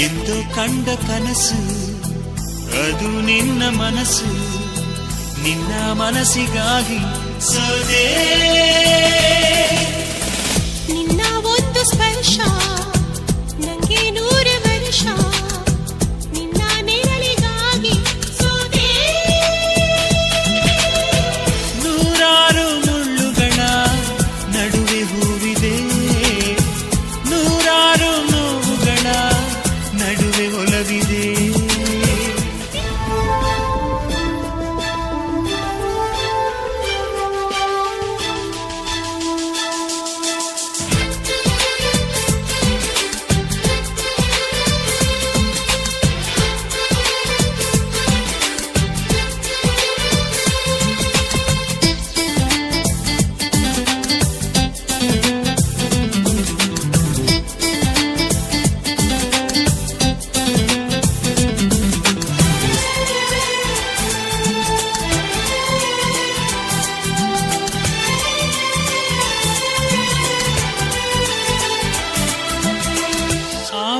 ಎಂದೋ ಕಂಡ ಕನಸು ಅದು ನಿನ್ನ ಮನಸ್ಸು, ನಿನ್ನ ಮನಸ್ಸಿಗಾಗಿ ಸೋದೆ. ನಿನ್ನ ಒಂದು ಸ್ಪರ್ಶ ನಂಗೆ 100 ವರ್ಷ, ನಿನ್ನ ನೆರಳಿಗಾಗಿ ಸೋದೆ. ನೂರಾರು ಮುಳ್ಳುಗಳ ನಡುವೆ ಹೂವಿದೆ, ನೂರಾರು ನೋವುಗಳ ನಡುವೆ ಒಲವಿದೆ.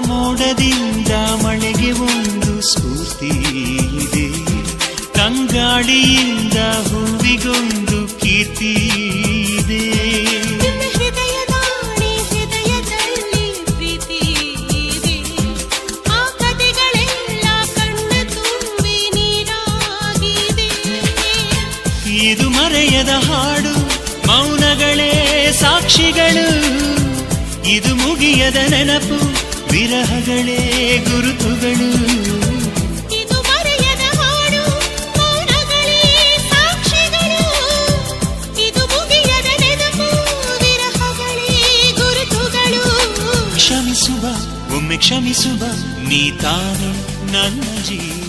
ಮೋಡದಿಂದ ಮಳೆಗೆ ಒಂದು ಸ್ಫೂರ್ತಿ ಇದೆ, ತಂಗಾಳಿಯಿಂದ ಹೂವಿಗೊಂದು ಕೀರ್ತಿ ಇದೆ. ಹೃದಯದಾಣೆ ಹೃದಯದಲ್ಲಿ ಪ್ರೀತಿ ಇದೆ, ಆ ಕಥೆಗಳೆಲ್ಲ ಕಣ್ಣ ತುಂಬಿ ನೀರಾಗಿದೆ. ಇದು ಮರೆಯದ ಹಾಡು, ಮೌನಗಳೇ ಸಾಕ್ಷಿಗಳು, ಇದು ಮುಗಿಯದ ನೆನಪು, ವಿರಹಗಳೇ ಗುರುತುಗಳು. ಇದು ಮರೆಯದ ಹಾಡು, ಮೌನಗಳೇ ಸಾಕ್ಷಿಗಳು, ಇದು ಮುಗಿಯದ ನೆನಪು, ವಿರಹಗಳೇ ಗುರುತುಗಳು. ಕ್ಷಮಿಸುವ ಒಮ್ಮೆ ಕ್ಷಮಿಸುವ, ನೀ ತಾನೆ ನನ್ನ ಜೀವ.